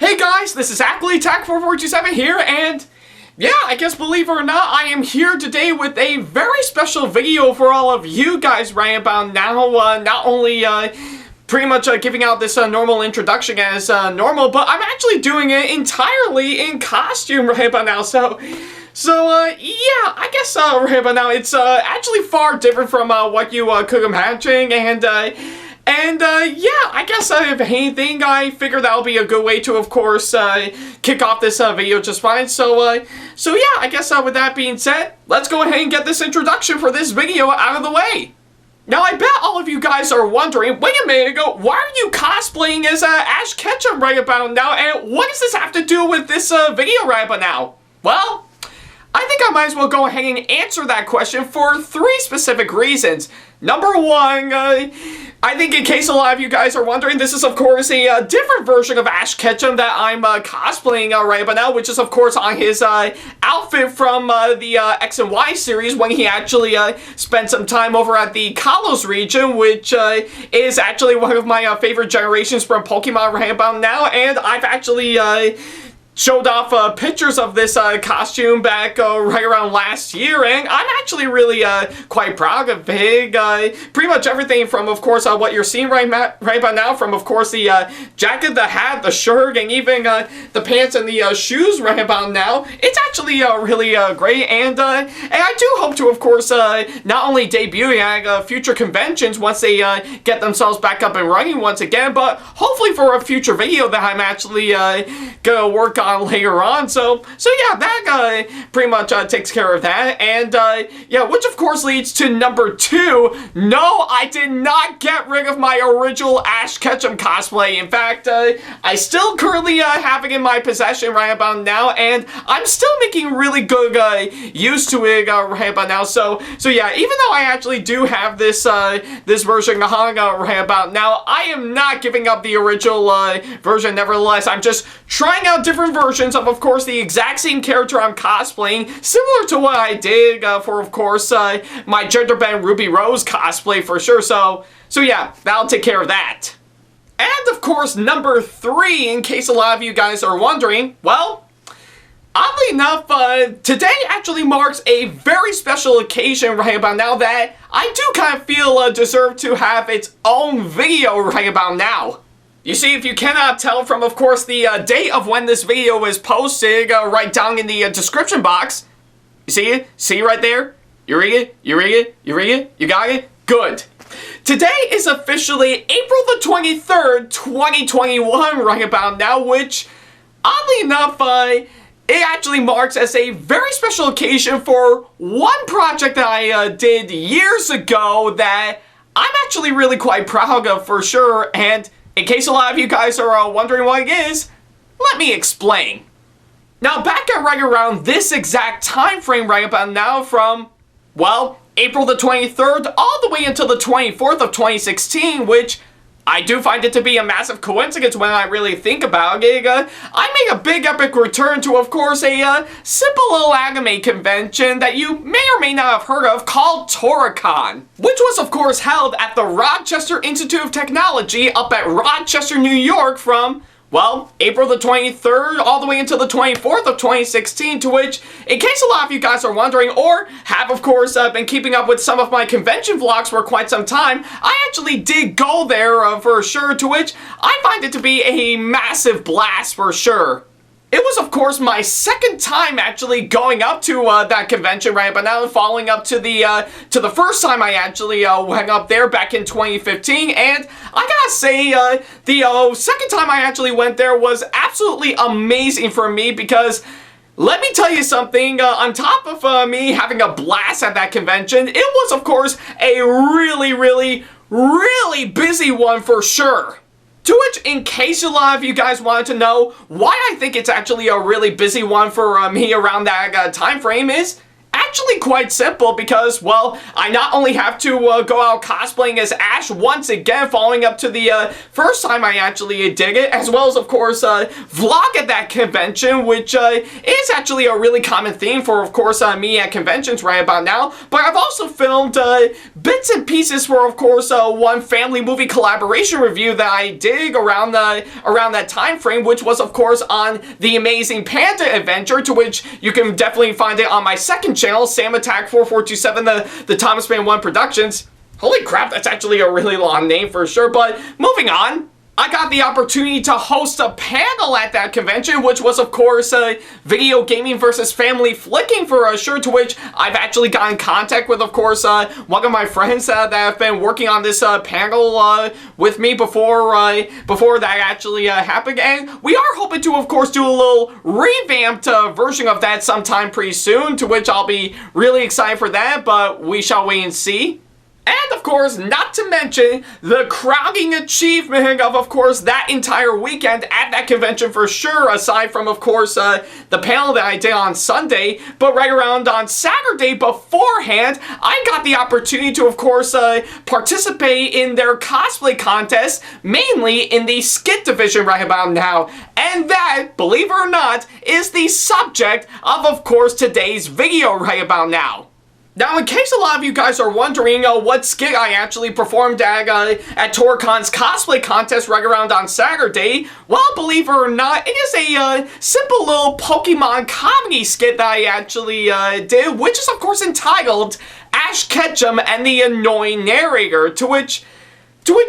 Hey guys, this is SamAttack4427 here, and yeah, I guess believe it or not, I am here today with a very special video for all of you guys right about now. Not only pretty much giving out this normal introduction as normal, but I'm actually doing it entirely in costume right about now. So yeah, I guess right about now it's actually far different from what you could imagine, and yeah, I guess if anything, I figured that'll be a good way to, of course, kick off this video just fine. So yeah, I guess with that being said, let's go ahead and get this introduction for this video out of the way. Now, I bet all of you guys are wondering, wait a minute ago, why are you cosplaying as Ash Ketchum right about now, and what does this have to do with this video right about now? Well, I think I might as well go ahead and answer that question for 3 specific reasons. Number 1, I think in case a lot of you guys are wondering, this is of course a different version of Ash Ketchum that I'm cosplaying right about now, which is of course on his outfit from the X and Y series when he actually spent some time over at the Kalos region, which is actually one of my favorite generations from Pokemon right about now, and I've actually showed off pictures of this costume back right around last year, and I'm actually really quite proud of it. Pretty much everything from, of course, what you're seeing right about now, from, of course, the jacket, the hat, the shirt, and even the pants and the shoes right about now. It's actually really great, and I do hope to, of course, not only debut at future conventions once they get themselves back up and running once again, but hopefully for a future video that I'm actually gonna work on later on. So yeah, that pretty much takes care of that, and yeah, which of course leads to number 2. No, I did not get rid of my original Ash Ketchum cosplay. In fact, I still currently have it in my possession right about now, and I'm still making really good use to it right about now. So yeah, even though I actually do have this this version hung right about now, I am not giving up the original version. Nevertheless, I'm just trying out different versions of course, the exact same character I'm cosplaying, similar to what I did for, of course, my gender bend Ruby Rose cosplay for sure. So yeah, that'll take care of that. And of course, number 3, in case a lot of you guys are wondering, well, oddly enough, today actually marks a very special occasion right about now that I do kind of feel deserves to have its own video right about now. You see, if you cannot tell from, of course, the date of when this video is posted, right down in the description box. You see it? See right there? You read it? You read it? You read it? You got it? Good. Today is officially April the 23rd, 2021, right about now, which, oddly enough, it actually marks as a very special occasion for one project that I did years ago that I'm actually really quite proud of for sure, and in case a lot of you guys are wondering what it is, let me explain. Now, back at right around this exact time frame right about now from, well, April the 23rd all the way until the 24th of 2016, which I do find it to be a massive coincidence when I really think about it. I made a big epic return to, of course, a simple little anime convention that you may or may not have heard of called Tora-Con, which was, of course, held at the Rochester Institute of Technology up at Rochester, New York from, well, April the 23rd all the way until the 24th of 2016, to which, in case a lot of you guys are wondering, or have, of course, been keeping up with some of my convention vlogs for quite some time, I actually did go there for sure, to which I find it to be a massive blast for sure. It was, of course, my second time actually going up to that convention, right? But now following up to the first time I actually went up there back in 2015, and I gotta say, the second time I actually went there was absolutely amazing for me because, let me tell you something, on top of me having a blast at that convention, it was, of course, a really busy one for sure. To which, in case a lot of you guys wanted to know why I think it's actually a really busy one for me around that time frame is, actually actually quite simple because, well, I not only have to go out cosplaying as Ash once again, following up to the first time I actually did it, as well as, of course, vlog at that convention, which is actually a really common theme for, of course, me at conventions right about now. But I've also filmed bits and pieces for, of course, one family movie collaboration review that I did around that time frame, which was, of course, on the Amazing Panda Adventure, to which you can definitely find it on my second channel, SamAttack4427 the ThomasFan1 Productions. Holy crap, that's actually a really long name for sure, but moving on. I got the opportunity to host a panel at that convention, which was, of course, video gaming versus family flicking for sure, to which I've actually got in contact with, of course, one of my friends that have been working on this panel with me before that actually happened. And we are hoping to, of course, do a little revamped version of that sometime pretty soon, to which I'll be really excited for that, but we shall wait and see. And, of course, not to mention the crowning achievement of course, that entire weekend at that convention for sure, aside from, of course, the panel that I did on Sunday, but right around on Saturday beforehand, I got the opportunity to, of course, participate in their cosplay contest, mainly in the Skit division right about now. And that, believe it or not, is the subject of course, today's video right about now. Now, in case a lot of you guys are wondering what skit I actually performed at Tora-Con's cosplay contest right around on Saturday, well, believe it or not, it is a simple little Pokemon comedy skit that I actually did, which is, of course, entitled Ash Ketchum and the Annoying Narrator, to which,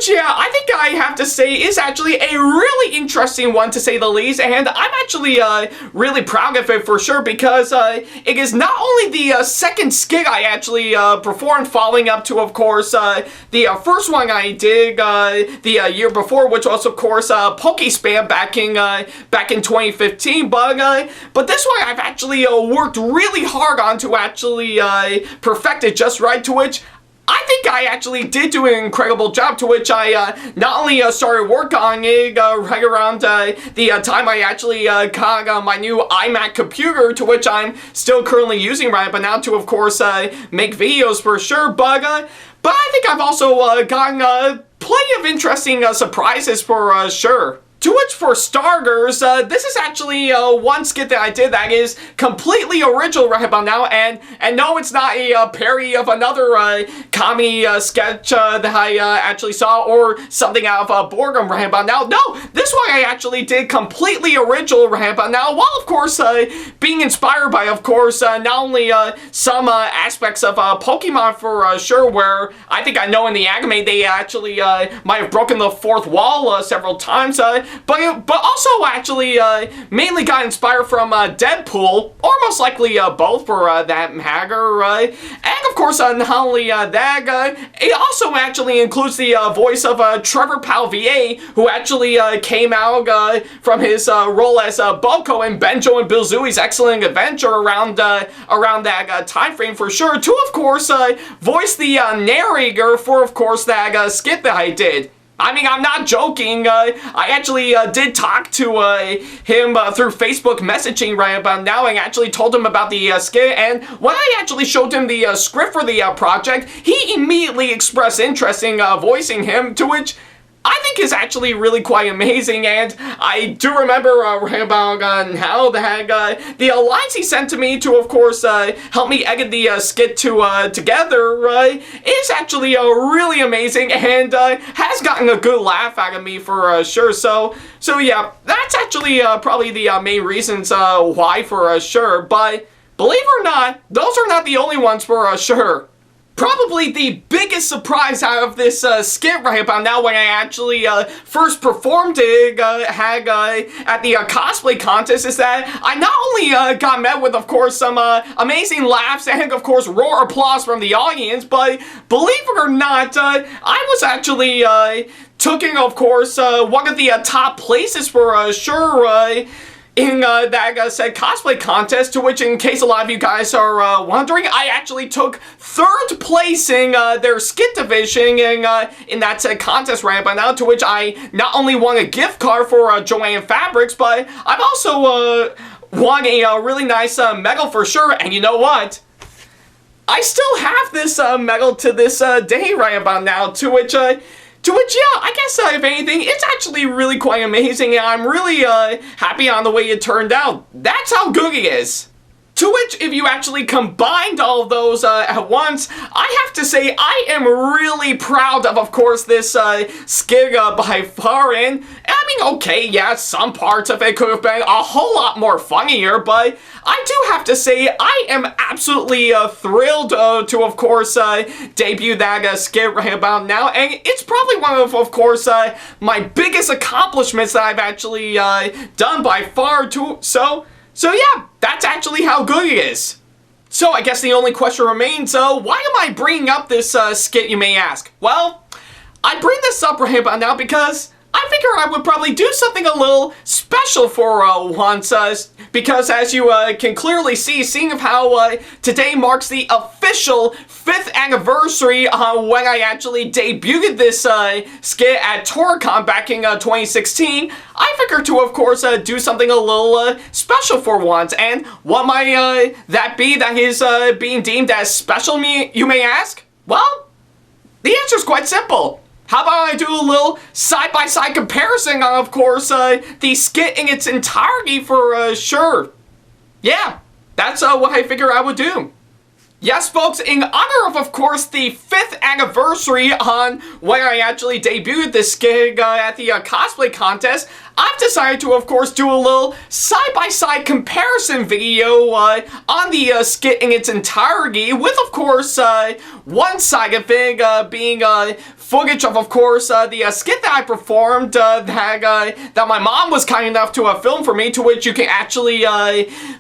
yeah, I think I have to say is actually a really interesting one, to say the least, and I'm actually really proud of it for sure, because it is not only the second skit I actually performed following up to, of course, the first one I did the year before, which was, of course, Pokespam back in 2015, but this one I've actually worked really hard on to actually perfect it just right, to which I think I actually did do an incredible job, to which I not only started work on it right around the time I actually got my new iMac computer, to which I'm still currently using right but now to, of course, make videos for sure, but I think I've also gotten plenty of interesting surprises for sure. To which, for starters, this is actually one skit that I did that is completely original right about now, and no, it's not a parody of another comedy sketch that I actually saw, or something out of boredom right about now. No, this one I actually did completely original right about now, while, of course, being inspired by, of course, not only some aspects of Pokemon for sure, where I think I know in the anime they actually might have broken the fourth wall several times, but also actually mainly got inspired from Deadpool, or most likely both for that matter, and of course not only that, it also actually includes the voice of TrevorPalVA, who actually came out from his role as Boko in Benjo and Bilzui's Excellent Adventure around that time frame for sure, to of course voice the narrator for, of course, that skit that I did. I mean, I'm not joking. I actually did talk to him through Facebook messaging right about now, and actually told him about the skit, and when I actually showed him the script for the project, he immediately expressed interest in voicing him, to which I think is actually really quite amazing. And I do remember right about now that the lines he sent to me to, of course, help me edit the skit together is actually really amazing, and has gotten a good laugh out of me for sure. So yeah, that's actually probably the main reasons why for sure. But believe it or not, those are not the only ones for sure. Probably the biggest surprise out of this skit right about now, when I actually first performed it at the cosplay contest, is that I not only got met with, of course, some amazing laughs and, of course, roar applause from the audience, but believe it or not, I was actually taking, of course, one of the top places for sure in that said cosplay contest, to which, in case a lot of you guys are wondering, I actually took third place in their skit division in that said contest right by now, to which I not only won a gift card for Joanne Fabrics, but I've also won a really nice medal for sure. And you know what? I still have this medal to this day right about now, to which, yeah, I guess if anything, it's actually really quite amazing, and I'm really happy on the way it turned out. That's how good it is. To which, if you actually combined all of those at once, I have to say I am really proud of course, this skit by far. And I mean, okay, yeah, some parts of it could have been a whole lot more funnier, but I do have to say I am absolutely thrilled to, of course, debut that skit right about now. And it's probably one of course, my biggest accomplishments that I've actually done by far, too. So yeah, that's actually how good it is. So I guess the only question remains, why am I bringing up this skit, you may ask? Well, I bring this up right about now because I figure I would probably do something a little special for once, because as you can clearly see, seeing of how today marks the official 5th anniversary when I actually debuted this skit at Tora-Con back in 2016, I figured to, of course, do something a little special for once. And what might that be that is being deemed as special, you may ask? Well, the answer is quite simple. How about I do a little side-by-side comparison on, of course, the skit in its entirety for sure. Yeah, that's what I figure I would do. Yes, folks, in honor of course, the 5th anniversary on when I actually debuted this skit at the cosplay contest, I've decided to, of course, do a little side-by-side comparison video on the skit in its entirety, with, of course, one side of it being footage of course, the skit that I performed that my mom was kind enough to film for me, to which you can actually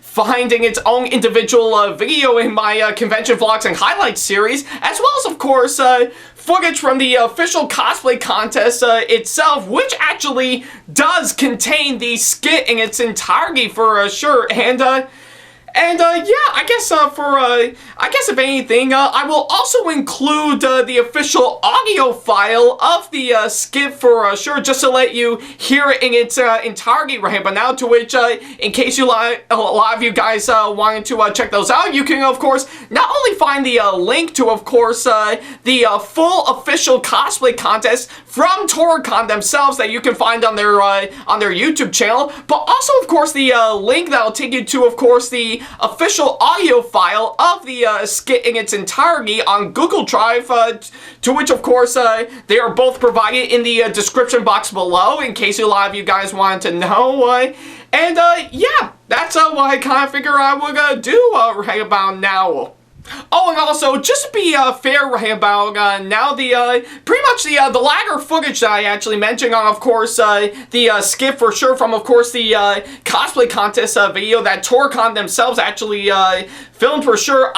find in its own individual video in my convention vlogs and highlights series, as well as, of course, footage from the official cosplay contest itself, which actually does contain the skit in its entirety for sure. And yeah, I guess if anything, I will also include the official audio file of the skit for sure, just to let you hear it in its entirety right but now, to which, in case a lot of you guys wanted to check those out, you can, of course, not only find the link to, of course, the full official cosplay contest from Tora-Con themselves that you can find on their YouTube channel, but also, of course, the link that will take you to, of course, the official audio file of the skit in its entirety on Google Drive, to which, of course, they are both provided in the description box below, in case a lot of you guys wanted to know. And yeah, that's what I kind of figure I would do right about now. Oh, and also, just to be fair right about now, pretty much the latter footage that I actually mentioned on, of course, the skit for sure from, of course, the cosplay contest video that Tora-Con themselves actually filmed for sure.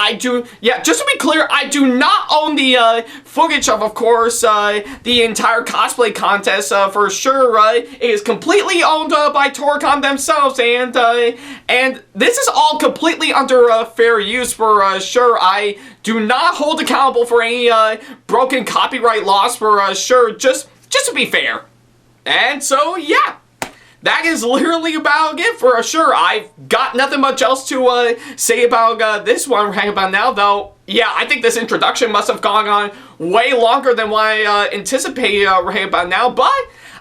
Yeah, just to be clear, I do not own the footage of course, the entire cosplay contest for sure. It is completely owned by Tora-Con themselves, and this is all completely under fair use for sure. I do not hold accountable for any broken copyright laws for sure, just to be fair. And so, yeah. That is literally about it for sure. I've got nothing much else to say about this one right about now, though. Yeah, I think this introduction must have gone on way longer than what I anticipated right about now, but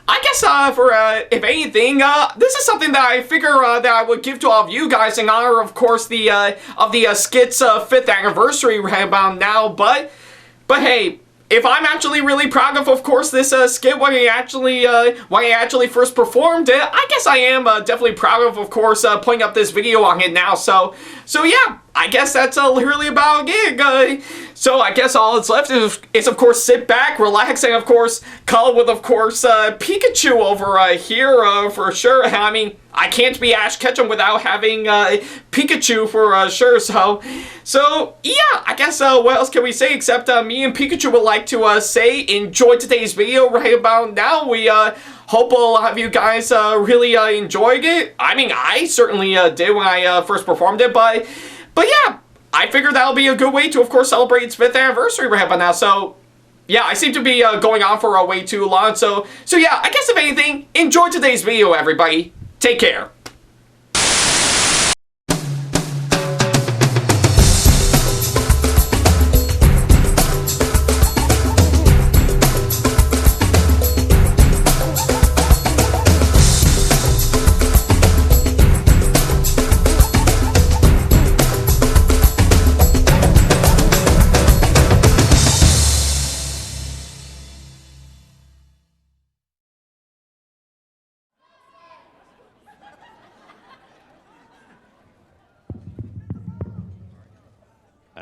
I guess for if anything, this is something that I figure that I would give to all of you guys in honor, of course, of the skit's 5th anniversary right about now. But hey, if I'm actually really proud of course, this skit when I actually first performed it, I guess I am definitely proud of course, putting up this video on it now. So yeah, I guess that's literally about it. So I guess all that's left is of course sit back, relax, and of course cuddle with of course Pikachu over here for sure. I mean, I can't be Ash Ketchum without having Pikachu for sure. So yeah, I guess what else can we say except me and Pikachu would like to say enjoy today's video right about now. We hope a lot of you guys really enjoyed it. I mean, I certainly did when I first performed it, but yeah, I figured that'll be a good way to, of course, celebrate its 5th anniversary right about now. So yeah, I seem to be going on for way too long. So yeah, I guess if anything, enjoy today's video, everybody. Take care.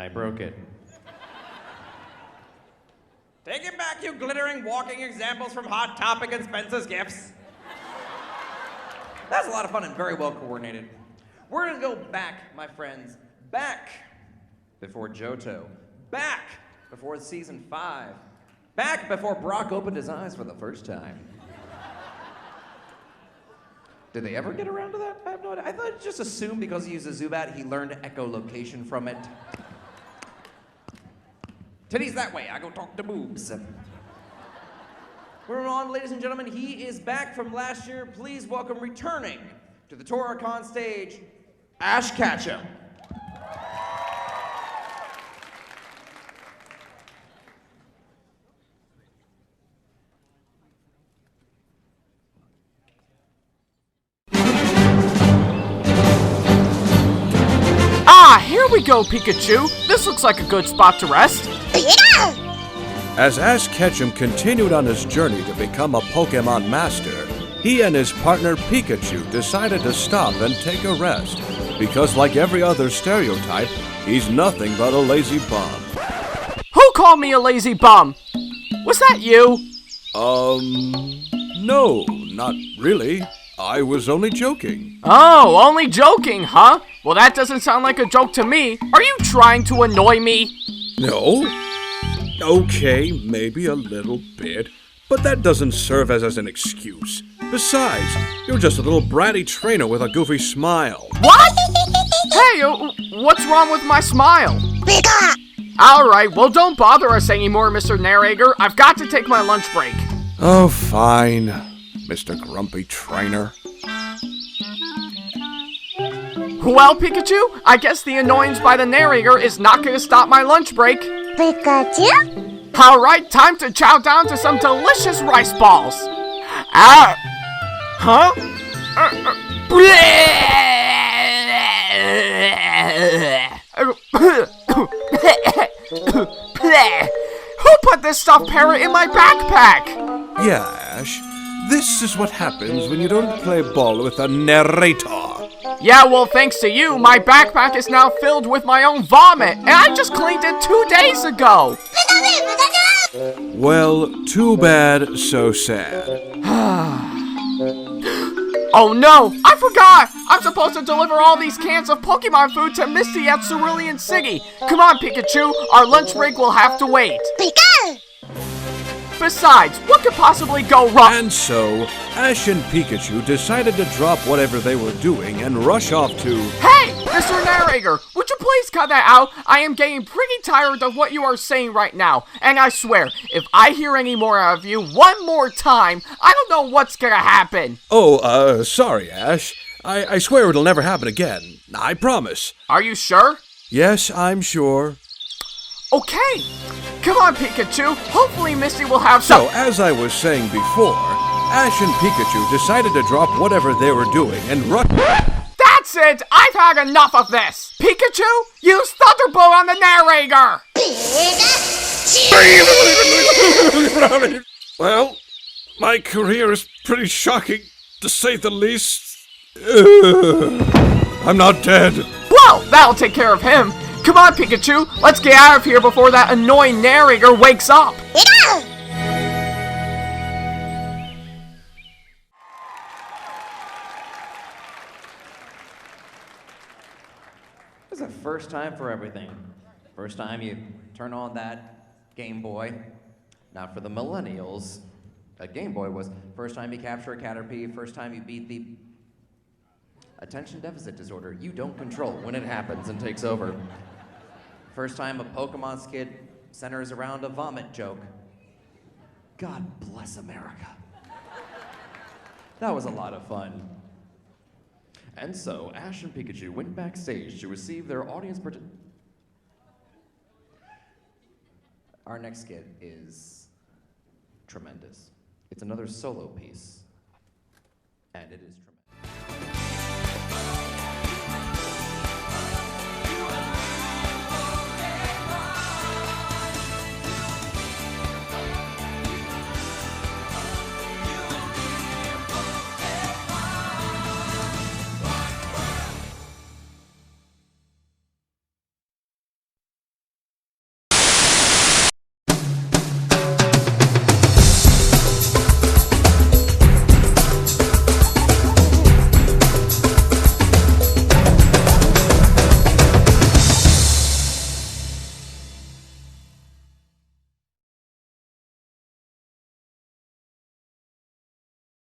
I broke it. Take it back, you glittering walking examples from Hot Topic and Spencer's Gifts. That's a lot of fun and very well coordinated. We're gonna go back, my friends. Back before Johto. Back before season 5. Back before Brock opened his eyes for the first time. Did they ever get around to that? I have no idea. I thought I'd just assume because he used a Zubat, he learned echolocation from it. Titties that way, I go talk to boobs. We're on, ladies and gentlemen. He is back from last year. Please welcome returning to the Tora-Con stage, Ash Ketchum. Here we go, Pikachu. This looks like a good spot to rest. As Ash Ketchum continued on his journey to become a Pokemon Master, he and his partner Pikachu decided to stop and take a rest, because like every other stereotype, he's nothing but a lazy bum. Who called me a lazy bum? Was that you? No, not really. I was only joking. Oh, only joking, huh? Well, that doesn't sound like a joke to me. Are you trying to annoy me? No. Okay, maybe a little bit, but that doesn't serve as an excuse. Besides, you're just a little bratty trainer with a goofy smile. What? Hey, what's wrong with my smile? Alright, well don't bother us anymore, Mr. Narrator. I've got to take my lunch break. Oh, fine, Mr. Grumpy Trainer. Well, Pikachu, I guess the annoyance by the narrator is not going to stop my lunch break. Pikachu? Alright, time to chow down to some delicious rice balls. Ah! Huh? Who put this stuffed parrot in my backpack? Yeah, Ash. This is what happens when you don't play ball with a narrator. Yeah, well, thanks to you, my backpack is now filled with my own vomit, and I just cleaned it 2 days ago. Well, too bad, so sad. Oh no, I forgot! I'm supposed to deliver all these cans of Pokemon food to Misty at Cerulean City. Come on, Pikachu, our lunch break will have to wait. Besides, what could possibly go wrong? And so, Ash and Pikachu decided to drop whatever they were doing and rush off to... Hey, Mr. Narrator, would you please cut that out? I am getting pretty tired of what you are saying right now. And I swear, if I hear any more out of you one more time, I don't know what's gonna happen. Oh, sorry, Ash. I swear it'll never happen again. I promise. Are you sure? Yes, I'm sure. Okay. Come on, Pikachu. Hopefully Misty will have some... So, as I was saying before, Ash and Pikachu decided to drop whatever they were doing and rush... That's it! I've had enough of this! Pikachu, use Thunderbolt on the narrator! Well, my career is pretty shocking, to say the least. I'm not dead. Well, that'll take care of him. Come on, Pikachu, let's get out of here before that annoying narrator wakes up! There's a first time for everything. First time you turn on that Game Boy. Now for the millennials, a Game Boy was first time you capture a Caterpie, first time you beat the attention deficit disorder you don't control when it happens and takes over. First time a Pokemon skit centers around a vomit joke. God bless America. That was a lot of fun. And so, Ash and Pikachu went backstage to receive their audience Our next skit is tremendous. It's another solo piece, and it is